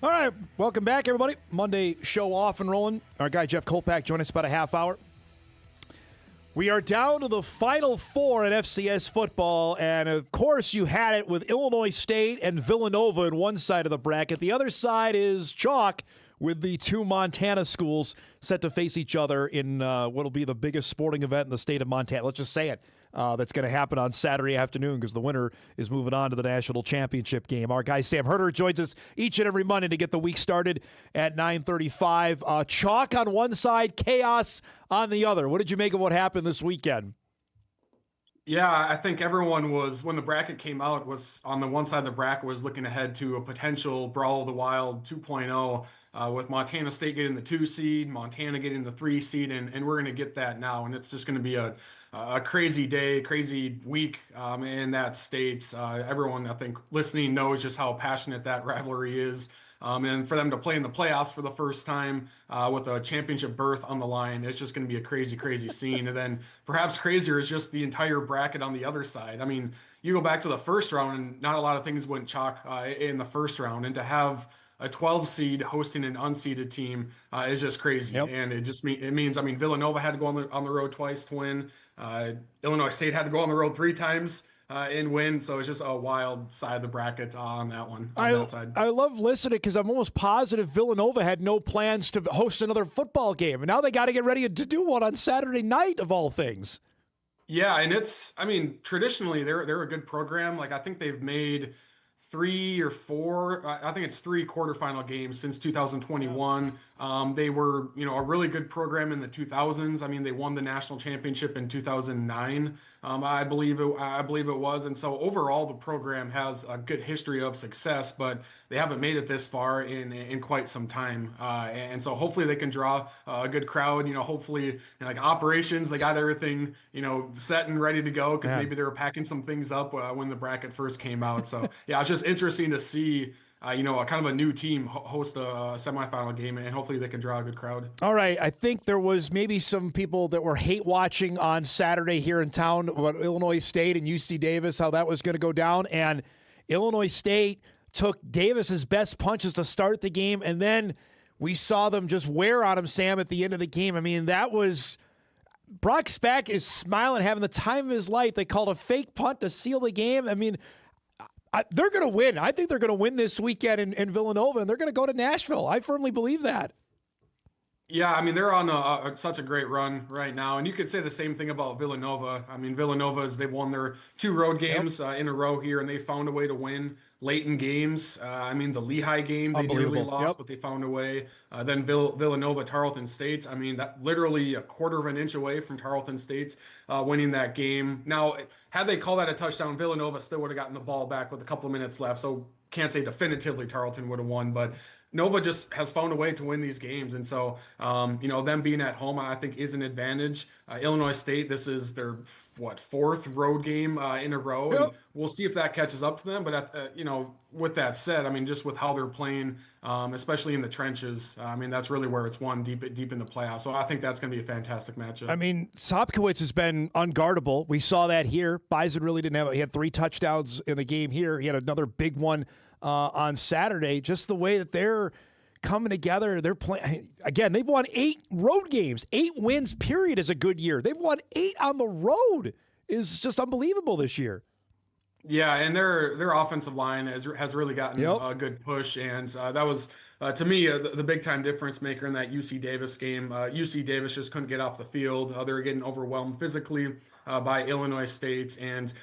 All right, welcome back, everybody. Monday show off and rolling. Our guy Jeff Kolpak joined us about a half hour. We are down to the Final Four in FCS football, and of course you had it with Illinois State and Villanova in one side of the bracket. The other side is chalk with the two Montana schools set to face each other in what will be the biggest sporting event in the state of Montana. Let's just say it. That's going to happen on Saturday afternoon because the winner is moving on to the national championship game. Our guy Sam Herder joins us each and every Monday to get the week started at 9:35. Chalk on one side, chaos on the other. What did you make of what happened this weekend? Yeah, I think everyone was, when the bracket came out, was on the one side of the bracket was looking ahead to a potential Brawl of the Wild 2.0 with Montana State getting the 2 seed, Montana getting the 3 seed, and we're going to get that now. And it's just going to be a crazy day, crazy week in that state. Everyone, I think, listening knows just how passionate that rivalry is. And for them to play in the playoffs for the first time with a championship berth on the line, it's just going to be a crazy, crazy scene. And then perhaps crazier is just the entire bracket on the other side. I mean, you go back to the first round and not a lot of things went chalk in the first round. And to have a 12 seed hosting an unseeded team is just crazy. Yep. And it means, I mean, Villanova had to go on the road twice to win. Illinois State had to go on the road 3 times. And win, so it's just a wild side of the bracket on that one. That side. I love listening because I'm almost positive Villanova had no plans to host another football game, and now they got to get ready to do one on Saturday night of all things. Yeah, and traditionally they're a good program. Like I think they've made 3 or 4, I think it's 3 quarterfinal games since 2021. They were, a really good program in the 2000s. I mean, they won the national championship in 2009. I believe it was. And so overall, the program has a good history of success, but they haven't made it this far in quite some time. And so hopefully they can draw a good crowd. Hopefully, like operations, they got everything, set and ready to go because maybe they were packing some things up when the bracket first came out. So yeah, it's just interesting to see. A kind of a new team host a semifinal game, and hopefully they can draw a good crowd. All right. I think there was maybe some people that were hate watching on Saturday here in town about Illinois State and UC Davis, how that was going to go down. And Illinois State took Davis's best punches to start the game, and then we saw them just wear on him, Sam, at the end of the game. I mean, that was – Brock Speck is smiling, having the time of his life. They called a fake punt to seal the game. I mean – they're going to win. I think they're going to win this weekend in Villanova, and they're going to go to Nashville. I firmly believe that. Yeah, I mean, they're on such a great run right now. And you could say the same thing about Villanova. I mean, they've won their 2 road games in a row here, and they found a way to win late in games. The Lehigh game, they nearly lost, but they found a way. Then Villanova, Tarleton State. I mean, that literally a quarter of an inch away from Tarleton State winning that game. Now, had they called that a touchdown, Villanova still would have gotten the ball back with a couple of minutes left. So can't say definitively Tarleton would have won, but Nova just has found a way to win these games. And so, them being at home, I think is an advantage. Illinois State, this is their, 4th road game in a row. Yep. And we'll see if that catches up to them. But, with that said, I mean, just with how they're playing, especially in the trenches, that's really where it's won deep in the playoffs. So I think that's going to be a fantastic matchup. I mean, Sopkowitz has been unguardable. We saw that here. Bison really didn't have it. He had 3 touchdowns in the game here. He had another big one on Saturday. Just the way that they're coming together, they're playing. Again, they've won 8 road games. 8 wins, period, is a good year. They've won 8 on the road. Is just unbelievable this year. Yeah, and their offensive line has really gotten a good push, and that was to me the big time difference maker in that UC Davis game. UC Davis just couldn't get off the field. They were getting overwhelmed physically by Illinois State, and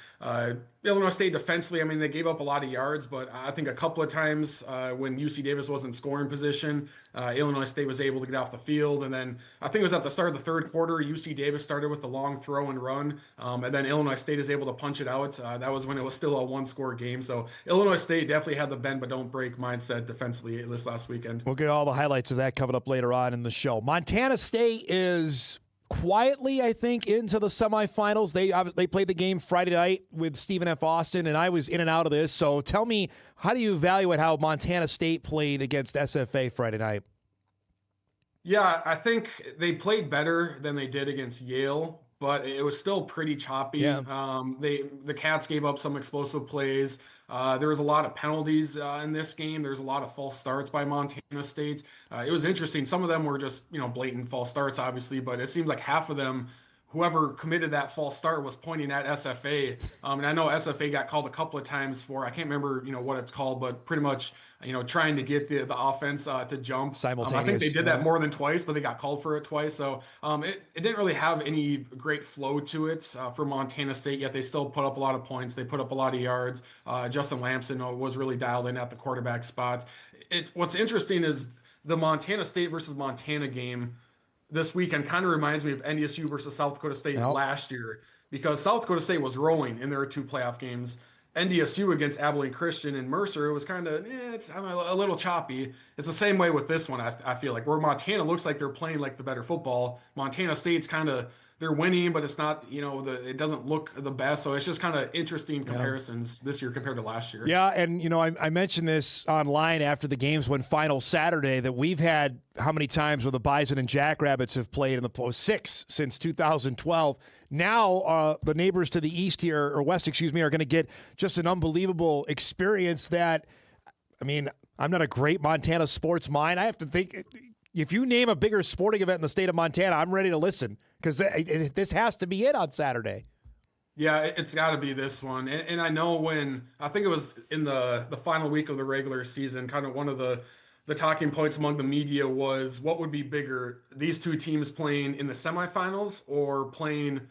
Illinois State defensively, I mean, they gave up a lot of yards, but I think a couple of times when UC Davis wasn't scoring position, Illinois State was able to get off the field. And then I think it was at the start of the 3rd quarter, UC Davis started with the long throw and run, and then Illinois State is able to punch it out. That was when it was still a 1-score game. So Illinois State definitely had the bend but don't break mindset defensively this last weekend. We'll get all the highlights of that coming up later on in the show. Montana State is quietly, I think, into the semifinals. They played the game Friday night with Stephen F. Austin, and I was in and out of this. So tell me, how do you evaluate how Montana State played against SFA Friday night? Yeah, I think they played better than they did against Yale, but it was still pretty choppy. Yeah. The Cats gave up some explosive plays. There was a lot of penalties in this game. There's a lot of false starts by Montana State. It was interesting. Some of them were just, blatant false starts, obviously, but it seems like half of them, whoever committed that false start was pointing at SFA. And I know SFA got called a couple of times for, I can't remember, what it's called, but pretty much, trying to get the offense to jump. I think they did that more than twice, but they got called for it twice. So it didn't really have any great flow to it for Montana State, yet they still put up a lot of points. They put up a lot of yards. Justin Lamson was really dialed in at the quarterback spot. What's interesting is the Montana State versus Montana game this weekend kind of reminds me of NDSU versus South Dakota State last year, because South Dakota State was rolling in their 2 playoff games. NDSU against Abilene Christian and Mercer, it was kind of it's a little choppy. It's the same way with this one. I feel like where Montana looks like they're playing like the better football, Montana State's kind of they're winning, but it's not it doesn't look the best. So it's just kind of interesting comparisons this year compared to last year. Yeah, and I mentioned this online after the games went final Saturday that we've had how many times where the Bison and Jackrabbits have played in the 6 since 2012. Now the neighbors to the east here, or west, excuse me, are going to get just an unbelievable experience that, I'm not a great Montana sports mind. I have to think, if you name a bigger sporting event in the state of Montana, I'm ready to listen, because this has to be it on Saturday. Yeah, it's got to be this one. And I know I think it was in the final week of the regular season, kind of one of the talking points among the media was what would be bigger, these 2 teams playing in the semifinals or playing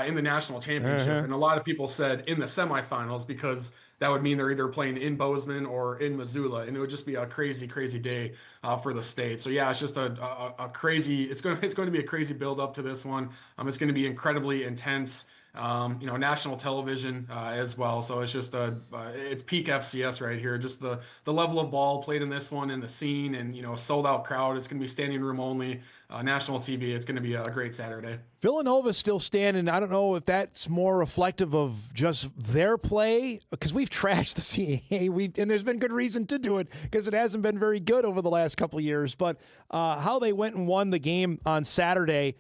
in the national championship. And a lot of people said in the semifinals, because that would mean they're either playing in Bozeman or in Missoula, and it would just be a crazy, crazy day for the state. So yeah, it's just a crazy. It's going to be a crazy build up to this one. It's going to be incredibly intense. National television as well. So it's just it's peak FCS right here. Just the level of ball played in this one, and the scene, and a sold out crowd. It's going to be standing room only, national TV. It's going to be a great Saturday. Villanova's still standing. I don't know if that's more reflective of just their play, because we've trashed the CAA. And there's been good reason to do it, because it hasn't been very good over the last couple of years. But how they went and won the game on Saturday,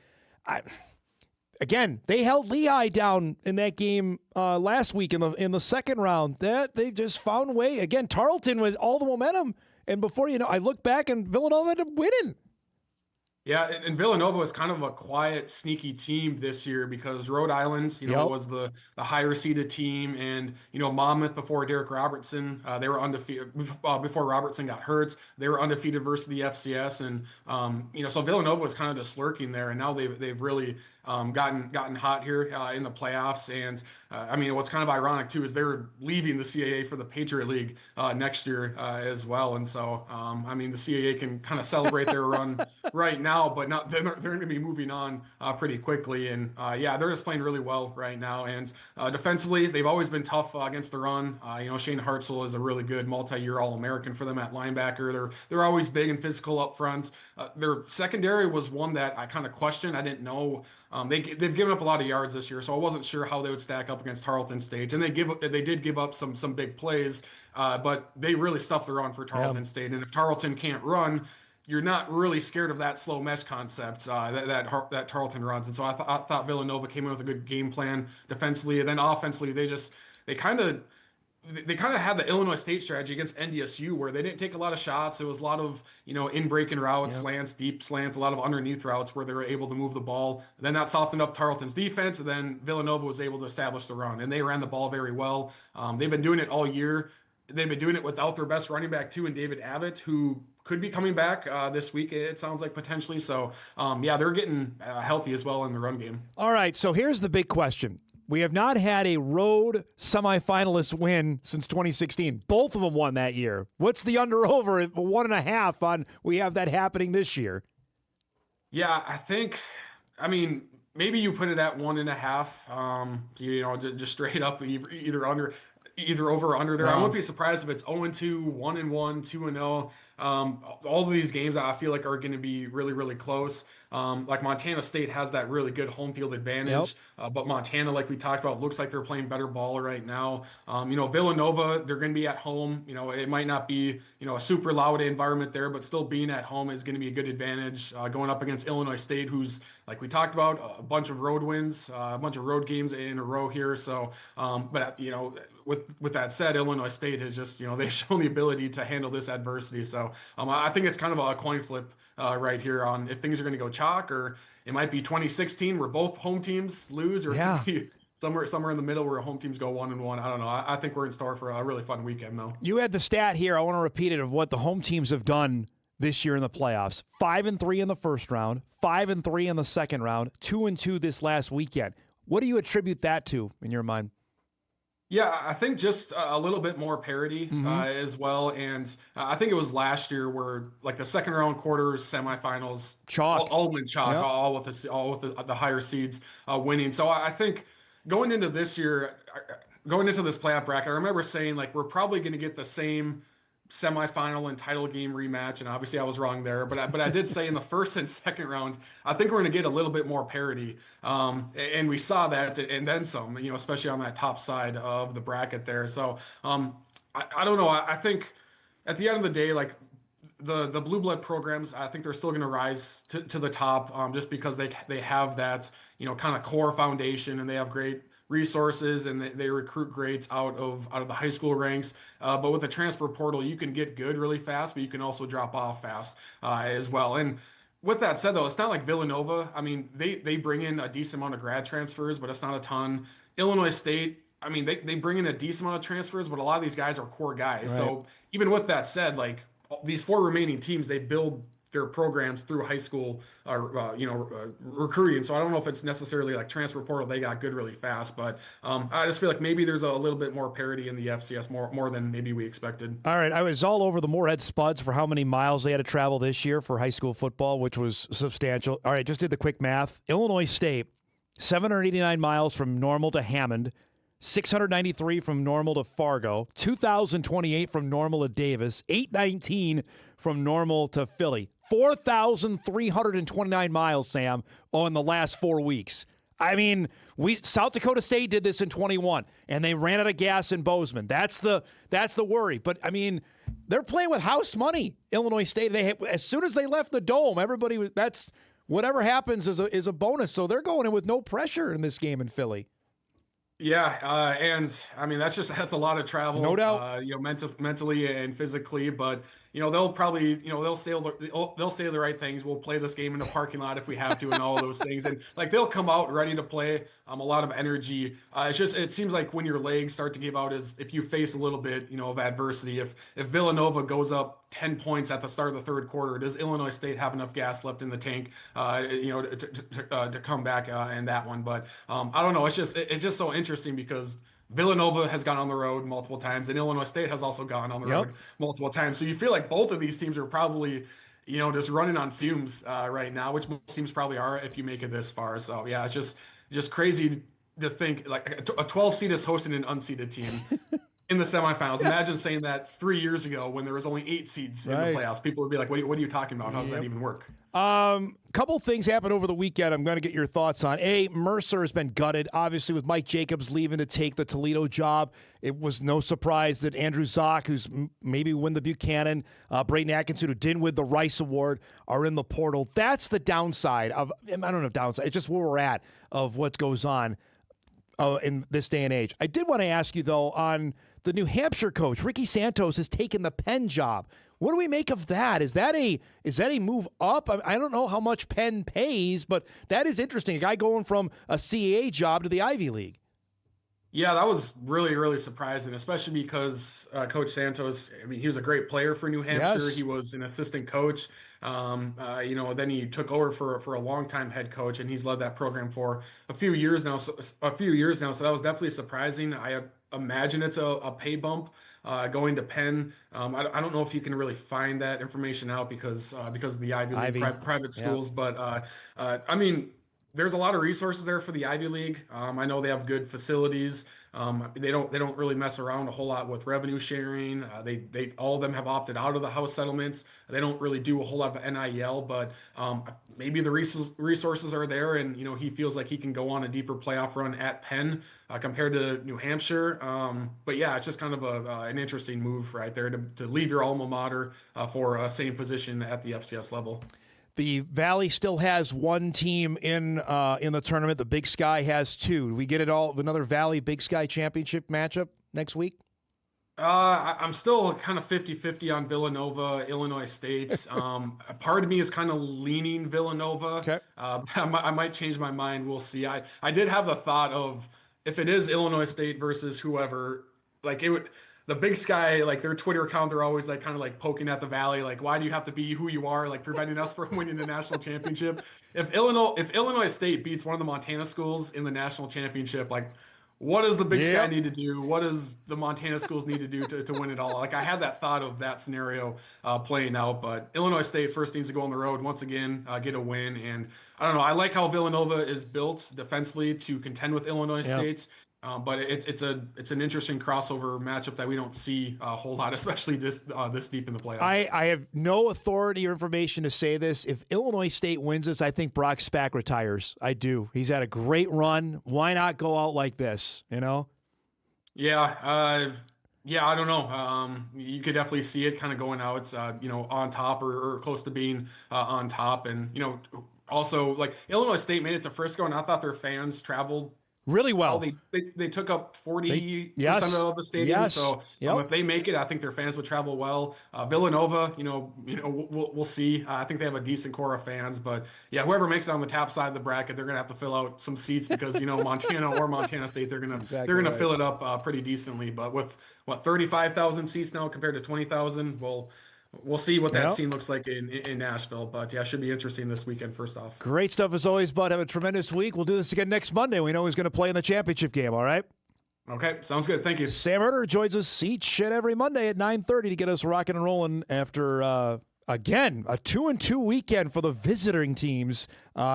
again, they held Lehigh down in that game last week in the second round. That they just found a way. Again, Tarleton with all the momentum, and before you know, I look back and Villanova ended up winning. Yeah, and Villanova was kind of a quiet, sneaky team this year, because Rhode Island, was the higher seeded team, and Monmouth before Derek Robertson, they were undefeated before Robertson got hurt. They were undefeated versus the FCS, and so Villanova was kind of just lurking there, and now they've really gotten hot here in the playoffs. And what's kind of ironic too is they're leaving the CAA for the Patriot League next year as well. And so the CAA can kind of celebrate their run right now, but they're going to be moving on pretty quickly. And they're just playing really well right now. And defensively, they've always been tough against the run. Shane Hartzell is a really good multi-year All-American for them at linebacker. They're always big and physical up front. Their secondary was one that I kind of questioned. I didn't know. They've given up a lot of yards this year, so I wasn't sure how they would stack up against Tarleton State. And they did give up some big plays, but they really stuffed the run for Tarleton State. And if Tarleton can't run, you're not really scared of that slow mesh concept that Tarleton runs. And so I thought Villanova came in with a good game plan defensively, and then offensively they kind of had the Illinois State strategy against NDSU, where they didn't take a lot of shots. It was a lot of, in breaking routes, slants, deep slants, a lot of underneath routes where they were able to move the ball. And then that softened up Tarleton's defense, and then Villanova was able to establish the run, and they ran the ball very well. They've been doing it all year. They've been doing it without their best running back too, and David Abbott, who could be coming back this week, it sounds like, potentially. So, they're getting healthy as well in the run game. All right, so here's the big question. We have not had a road semifinalist win since 2016. Both of them won that year. What's the under-over at 1.5 on we have that happening this year? Yeah, I think, maybe you put it at 1.5, just straight up, either over or under there. I wouldn't be surprised if it's 0-2, 1-1, 2-0. All of these games I feel like are going to be really, really close. Like Montana State has that really good home field Yep. advantage, but Montana, like we talked about, looks like they're playing better ball right now. Villanova, they're going to be at home. It might not be, a super loud environment there, but still being at home is going to be a good advantage. Going up against Illinois State, who's, like we talked about, a bunch of road wins, a bunch of road games in a row here. So, with that said, Illinois State has just, they've shown the ability to handle this adversity. So, I think it's kind of a coin flip right here on if things are going to go chalk, or it might be 2016 where both home teams lose, or it Yeah. could be somewhere in the middle where home teams go 1-1. I don't know. I think we're in store for a really fun weekend, though. You had the stat here. I want to repeat it of what the home teams have done this year in the playoffs. 5-3 in the first round, 5-3 in the second round, 2-2 this last weekend. What do you attribute that to in your mind? Yeah, I think just a little bit more parity as well. And I think it was last year where like the second round, quarters, semifinals, Chalk. all went chalk, Yep. all with the higher seeds winning. So I think going into this year, going into this playoff bracket, I remember saying like we're probably going to get the same semifinal and title game rematch, and obviously I was wrong there. But I did say in the first and second round, I think we're going to get a little bit more parity, and we saw that and then some. Especially on that top side of the bracket there. So I don't know. I think at the end of the day, like the blue blood programs, I think they're still going to rise to the top, just because they have that kind of core foundation, and they have great resources, and they recruit greats out of the high school ranks. But with the transfer portal, you can get good really fast, but you can also drop off fast as well. And with that said, though, it's not like Villanova. I mean, they bring in a decent amount of grad transfers, but it's not a ton. Illinois State, I mean, they bring in a decent amount of transfers, but a lot of these guys are core guys. Right. So even with that said, like these four remaining teams, they build their programs through high school recruiting. So I don't know if it's necessarily like transfer portal, they got good really fast, but I just feel like maybe there's a little bit more parity in the FCS, more than maybe we expected. All right, I was all over the Moorhead Spuds for how many miles they had to travel this year for high school football, which was substantial. All right, just did the quick math. Illinois State, 789 miles from Normal to Hammond, 693 from Normal to Fargo, 2,028 from Normal to Davis, 819 from Normal to Philly. 4,329 miles, Sam, in the last 4 weeks. I mean, South Dakota State did this in 21, and they ran out of gas in Bozeman. That's the worry. But I mean, they're playing with house money. Illinois State. As soon as they left the dome, everybody was. That's whatever happens is a bonus. So they're going in with no pressure in this game in Philly. Yeah, and I mean that's a lot of travel, No doubt. Mentally and physically. But they'll probably they'll say the right things. We'll play this game in the parking lot if we have to, and all those things. And like they'll come out ready to play. A lot of energy. It seems like when your legs start to give out is if you face a little bit of adversity. If Villanova goes up 10 points at the start of the third quarter, does Illinois State have enough gas left in the tank to come back in that one? But I don't know. It's just so interesting because Villanova has gone on the road multiple times, and Illinois State has also gone on the road multiple times. So you feel like both of these teams are probably, just running on fumes right now, which most teams probably are if you make it this far. So yeah, it's just crazy to think like a 12 seed is hosting an unseeded team in the semifinals. Imagine saying that 3 years ago when there was only 8 seeds in the playoffs. People would be like, what are you talking about? How does that even work? Couple things happened over the weekend I'm going to get your thoughts on. Mercer has been gutted, obviously, with Mike Jacobs leaving to take the Toledo job. It was no surprise that Andrew Zock, who's maybe win the Buchanan, Brayton Atkinson, who didn't win the Rice Award, are in the portal. That's the downside of, I don't know, downside. It's just where we're at of what goes on in this day and age. I did want to ask you, though, on the New Hampshire coach, Ricky Santos, has taken the Penn job. What do we make of that? Is that a move up? I don't know how much Penn pays, but that is interesting. A guy going from a CAA job to the Ivy League. Yeah, that was really, really surprising, especially because Coach Santos, I mean, he was a great player for New Hampshire. Yes. He was an assistant coach. Then he took over for a longtime head coach, and he's led that program for a few years now. So that was definitely surprising. I imagine it's a pay bump going to Penn. I don't know if you can really find that information out because of the Ivy League private schools, but I mean, there's a lot of resources there for the Ivy League. I know they have good facilities. They don't really mess around a whole lot with revenue sharing. They all of them have opted out of the house settlements. They don't really do a whole lot of NIL, but maybe the resources are there, and he feels like he can go on a deeper playoff run at Penn compared to New Hampshire. But yeah, it's just kind of an interesting move right there to leave your alma mater for a same position at the FCS level. The Valley still has one team in the tournament. The Big Sky has two. Do we get it all? Another Valley Big Sky championship matchup next week? I'm still kind of 50-50 on Villanova, Illinois State. A part of me is kind of leaning Villanova. Okay. I might change my mind. We'll see. I did have the thought of if it is Illinois State versus whoever, like it would. The Big Sky, like their Twitter account, they're always like kind of like poking at the Valley, like why do you have to be who you are, like preventing us from winning the national championship? If Illinois State beats one of the Montana schools in the national championship, like what does the Big Sky need to do? What does the Montana schools need to do to win it all? Like I had that thought of that scenario playing out, but Illinois State first needs to go on the road once again, get a win, and I don't know. I like how Villanova is built defensively to contend with Illinois State. But it's an interesting crossover matchup that we don't see a whole lot, especially this deep in the playoffs. I have no authority or information to say this. If Illinois State wins this, I think Brock Spack retires. I do. He's had a great run. Why not go out like this? Yeah. I don't know. You could definitely see it kind of going out. On top or close to being on top, and also like Illinois State made it to Frisco, and I thought their fans traveled really well. They took up 40% Yes. of the stadium. Yes. So Yep. If they make it, I think their fans would travel well. Villanova, we'll see. I think they have a decent core of fans, but yeah, whoever makes it on the top side of the bracket, they're gonna have to fill out some seats because Montana or Montana State, they're gonna fill it up pretty decently. But with 35,000 seats now compared to 20,000, we'll see what that scene looks like in Nashville. But yeah, should be interesting this weekend, first off. Great stuff as always, bud. Have a tremendous week. We'll do this again next Monday. We know who's going to play in the championship game, all right? Okay, sounds good. Thank you. Sam Herder joins us each and every Monday at 9:30 to get us rocking and rolling after, again, a 2-2 weekend for the visiting teams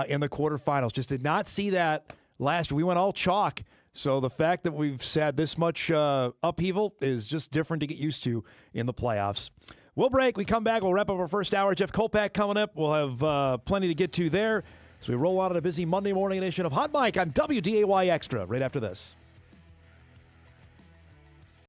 in the quarterfinals. Just did not see that last year. We went all chalk. So the fact that we've had this much upheaval is just different to get used to in the playoffs. We'll break. We come back. We'll wrap up our first hour. Jeff Kolpak coming up. We'll have plenty to get to there. So we roll out on a busy Monday morning edition of Hot Mike on WDAY Extra right after this.